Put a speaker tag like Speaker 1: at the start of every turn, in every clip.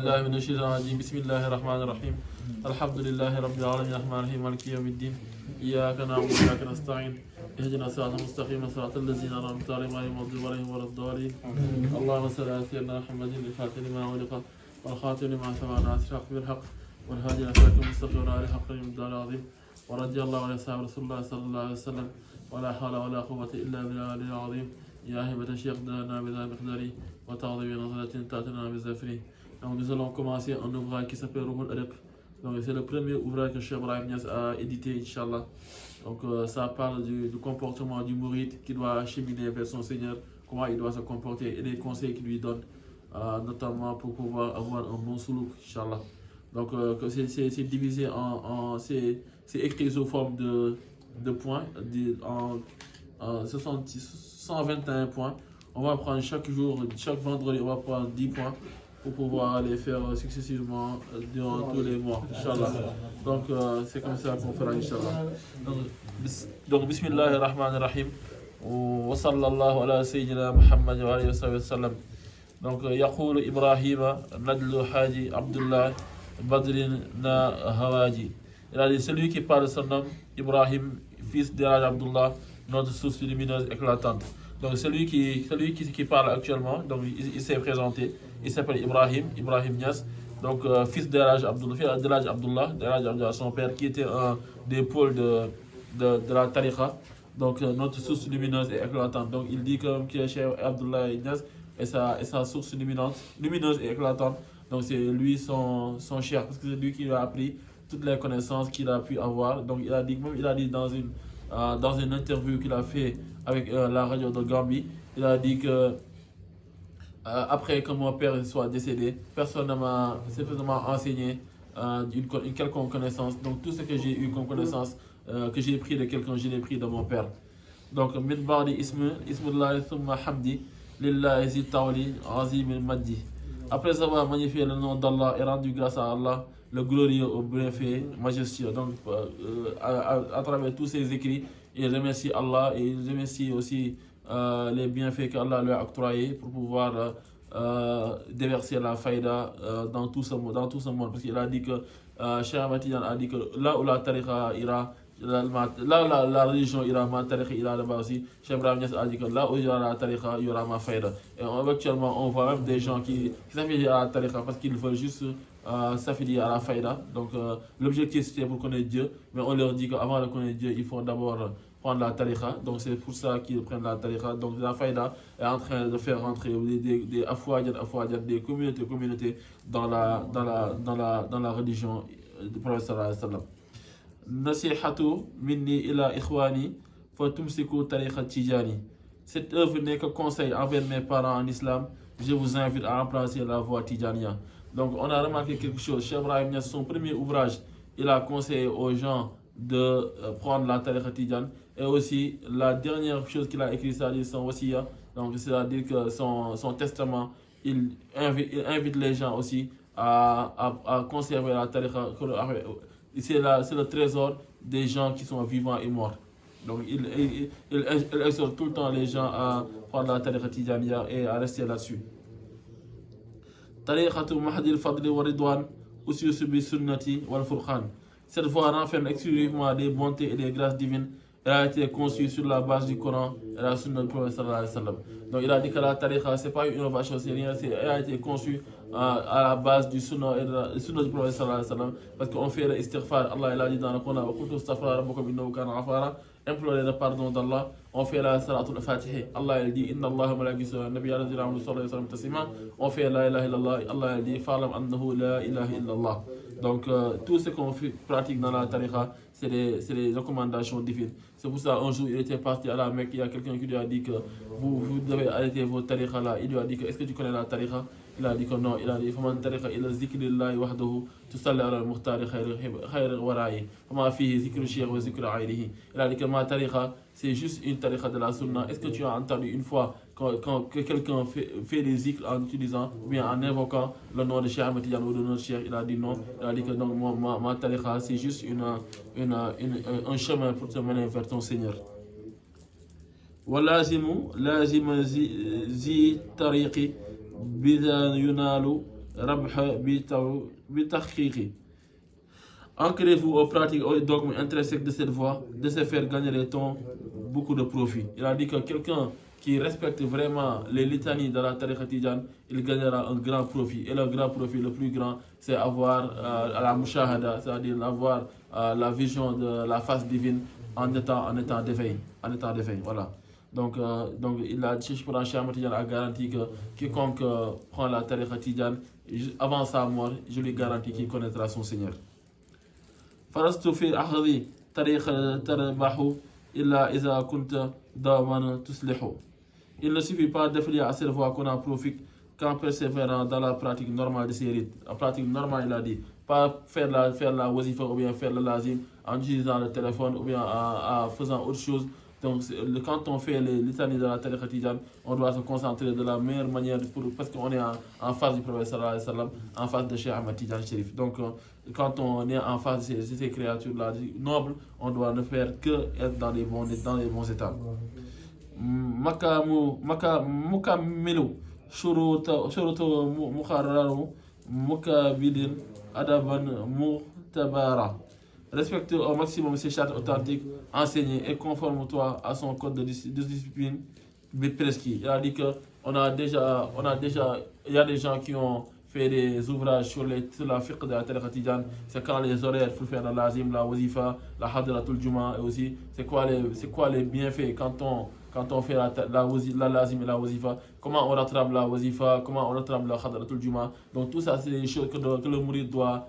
Speaker 1: الله من الشيطان الرجيم بسم الله الرحمن الرحيم الحمد لله رب العالمين الرحمن الرحيم مالك يوم الدين إياك نعبد وإياك نستعين اهدنا الصراط المستقيم صراط الذين أنعمت عليهم غير المغضوب عليهم ولا الضالين اللهم صل على سيدنا محمد الفاتح لما أغلق والخاتم لما سبق ناصر الحق بالحق والهادي إلى صراط المستقيم وعلى حق المقدار العظيم ورضي الله عن أصحاب رسول الله صلى الله عليه وسلم ولا حول ولا قوة إلا بالله العظيم يا هبة الشيخ دانا بذا مقداري وتعظيم نظرة تأتنا بزفري. Donc nous allons commencer un ouvrage qui s'appelle Ruhul Adab. Donc c'est le premier ouvrage que Cheikh Ibrahim Niass a édité, Inch'Allah. Donc ça parle du comportement du mouride qui doit cheminer vers son Seigneur, comment il doit se comporter et les conseils qu'il lui donne, notamment pour pouvoir avoir un bon soulouk, Inch'Allah. Donc c'est divisé c'est écrit sous forme de points, en 121 points. On va prendre chaque jour, chaque vendredi, on va prendre 10 points pour pouvoir les faire successivement durant tous les mois, Inch'Allah. Donc c'est comme ça qu'on fera, Inch'Allah. Donc Bismillahirrahmanirrahim. Wa sallallahu ala sayyidina Muhammad wa alayhi wa sallam. Donc Yaqul Ibrahim Nadlu Haji Abdullah Badrin na Hawaji. Il a dit celui qui parle de son nom, Ibrahim, fils d'Elhadj Abdullah, notre source lumineuse éclatante. Donc celui qui parle actuellement, donc il s'est présenté, il s'appelle Ibrahim Niass, donc fils d'Elhadj Abdullah, son père qui était un des pôles de la tariqa, donc notre source lumineuse et éclatante. Donc il dit que Cheikh Abdullah Niass est sa source lumineuse et éclatante, donc c'est lui son cheikh, parce que c'est lui qui lui a appris toutes les connaissances qu'il a pu avoir. Donc il a dit dans une interview qu'il a fait avec la radio de Gambie, il a dit que après que mon père soit décédé, personne ne m'a suffisamment enseigné une quelconque connaissance. Donc tout ce que j'ai eu comme connaissance, que j'ai pris de quelqu'un, je l'ai pris de mon père. Donc min ba'di ismullahi thumma hamdi lillahi zi tawli azim al-maddi. Après avoir magnifié le nom d'Allah et rendu grâce à Allah, le glorieux au bienfait majestueux. Donc à travers tous ses écrits, il remercie Allah et il remercie aussi les bienfaits qu'Allah lui a octroyés pour pouvoir déverser la faïda dans tout ce monde. Parce qu'il a dit que Cheikh Ahmad Tidiane a dit que là où la tariqa ira, la religion ira, ma tariqa ira là-bas aussi. Cheikh Ibrahim Niass a dit que là où il y aura la tariqa, il y aura ma faïda. Et actuellement, on voit même des gens qui s'affilient à la tariqa parce qu'ils veulent juste s'affilier à la faïda. Donc l'objectif c'était pour connaître Dieu, mais on leur dit qu'avant de connaître Dieu, il faut d'abord prendre la tariqa. Donc c'est pour ça qu'ils prennent la tariqa. Donc la faïda est en train de faire rentrer des afouadjad, des communautés dans la religion du prophète sallallahu alayhi wa sallam. Nasihatu minni ila ikhwani fa tumsiku tariqa tijani. Cette œuvre n'est que conseil envers mes parents en islam. Je vous invite à embrasser la voie tijaniya. Donc on a remarqué quelque chose. Cheikh Ibrahim Niass, son premier ouvrage, il a conseillé aux gens de prendre la tariqa tijane. Et aussi la dernière chose qu'il a écrit, c'est-à-dire son wasiya, donc c'est-à-dire que son testament, il invite les gens aussi à conserver la tariqa. C'est le trésor des gens qui sont vivants et morts. Donc il exhorte tout le temps les gens à prendre la tariqa tijaniya et à rester là-dessus. Tariqatu Mahdi al-Fadli wa Ridwan usus bi sunnati wal furqan. Cette voie renferme exclusivement des bontés et des grâces divines. Elle a été conçue sur la base du Coran et la sunna du prophète sallallahu alayhi wa sallam. Donc il a dit que la tariqa, ce n'est pas une innovation, c'est rien, elle a été conçue à la base du sunna et de la sunna du prophète sallallahu alayhi wa sallam. Parce qu'on fait l'istighfar, Allah il a dit dans le Coran, implorer le pardon d'Allah, on fait la salatul fatihi. Allah il dit inna Allah malaikatahu nabi alayhi wa sallam taslima. On fait la ilaha illallah. Allah il dit fa'lam annahu la ilaha illallah. Donc tout ce qu'on pratique dans la tariqa, c'est des recommandations divines. C'est pour ça un jour il était parti à la Mecque, il y a quelqu'un qui lui a dit que vous devez arrêter vos tariqa là. Il lui a dit que est-ce que tu connais la tariqa? Il a dit que non. Il a dit faman tariqa ila zikrillahi wahdahu tusalli ala al-muhtari khayr wara'i fama fihi zikru shaykh wa zikru ayrihi. Il a dit que ma tariqa c'est juste une tariqa de la sunna. Est-ce que tu as entendu une fois que quelqu'un fait des zikrs en utilisant ou bien en invoquant le nom de Cheikh Ahmed Tidiane ou de notre Cheikh? Il a dit non. Il a dit que donc ma tariqa c'est juste un chemin pour te mener vers ton Seigneur. ولازم ذي طريق بذا ينال ربح بتحقيقه. Ancrez-vous aux pratiques, aux dogmes intrinsèques de cette voie, de se faire gagner les temps beaucoup de profit. Il a dit que quelqu'un qui respecte vraiment les litanies de la tariqa tidjane, il gagnera un grand profit. Et le grand profit le plus grand, c'est avoir la mushahada, c'est-à-dire avoir la vision de la face divine en état d'éveil. Voilà. Donc il a dit, Cheikh Ahmed Tidiane a garanti que quiconque prend la tariqa tidjane, avant sa mort, je lui garantis qu'il connaîtra son Seigneur. فرست في أخذ طريق تربح إلا إذا كنت دائما تصلح. Il ne suffit pas de faire à cette voie qu'on en profite qu'en persévérant dans la pratique normale de ces rites. La pratique normale, il a dit, pas faire la wazifa ou bien faire le lazim en utilisant le téléphone ou bien en faisant autre chose. Donc, quand on fait les litanies de la tariqa tidjane, on doit se concentrer de la meilleure manière parce qu'on est en face du prophète sallallahu alayhi wa sallam, en face de Cheikh Ahmed Tidiane Chérif. Donc, quand on est en face de ces créatures-là nobles, on doit ne faire que être dans les bons états. Mukamilu shurutu mukharraru mukabidin adaban mutabara. Respecte au maximum ses chartes authentiques, enseigne et conforme-toi à son code de discipline prescrit. Il a dit que il y a des gens qui ont fait des ouvrages sur la fiqh de la tariqa tidjane. C'est quand les horaires pour faire la lazim, la wazifa, la hadratul juma, et aussi c'est quoi les bienfaits quand on fait la lazim et la wazifa, comment on rattrape la wazifa, comment on rattrape la hadratul juma. Donc tout ça c'est des choses que le mourid doit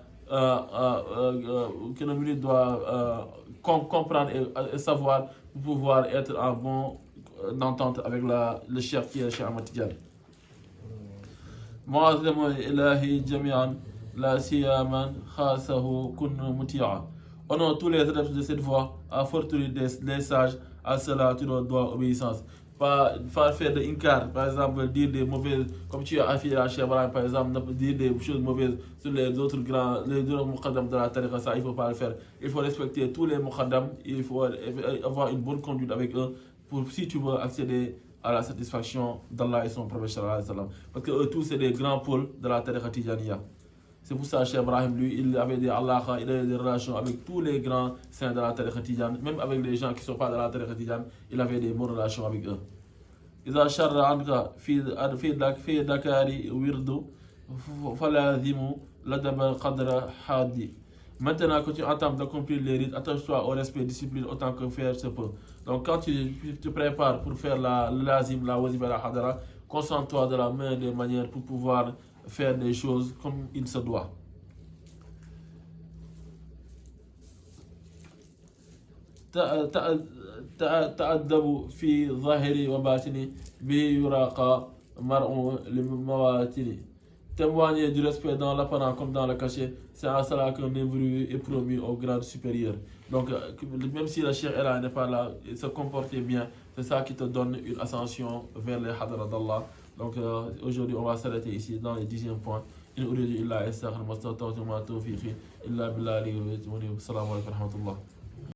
Speaker 1: comprendre et savoir pour pouvoir être en bon entente avec le chef qui est Cheikh Ahmed Tidiane. معظم إلهي جميعا لا سيما خاصه كن مطيعا. Au nom de tous les adeptes de cette voie, à fortiori des sages, à cela tu dois obéissance. Pas faire de inkar, par exemple dire des mauvaises, comme tu as affilié à Cheikh Ibrahim par exemple, dire des choses mauvaises sur les autres muqaddam de la tariqa, ça il ne faut pas le faire. Il faut respecter tous les muqaddam, il faut avoir une bonne conduite avec eux si tu veux accéder à la satisfaction d'Allah et son prophète sallallahu alayhi wa sallam. Parce que eux tous c'est des grands pôles de la tariqa tidjaniya. C'est pour ça que Cheikh Ibrahim, lui, il avait des allaha, il avait des relations avec tous les grands saints de la tariqa tidjane, même avec les gens qui ne sont pas de la tariqa tidjane, il avait des bonnes relations avec eux. إذا شر عنك في دكاري ورد فلازم لدب قدر حادي. Maintenant que tu entends d'accomplir les rites, attache-toi au respect, discipline autant que faire se peut. Donc quand tu te prépares pour faire la lazim, la wazifa, la hadara, concentre-toi de la meilleure des manières pour pouvoir faire des choses comme il se doit. تأدب في ظاهري وباطني به يراقى مرء لمواتني. Témoigner du respect dans l'apparent comme dans le cachet, c'est à cela qu'un évolué est promu au grade supérieur. Donc, même si le cheikh n'est pas là, il se comporte bien, c'est ça qui te donne une ascension vers les hadras d'Allah. Donc, aujourd'hui, on va s'arrêter ici dans le 10e point. إن أريد إلا إصلاحا ما استطعت وما توفيقي إلا بالله. السلام عليكم ورحمة الله.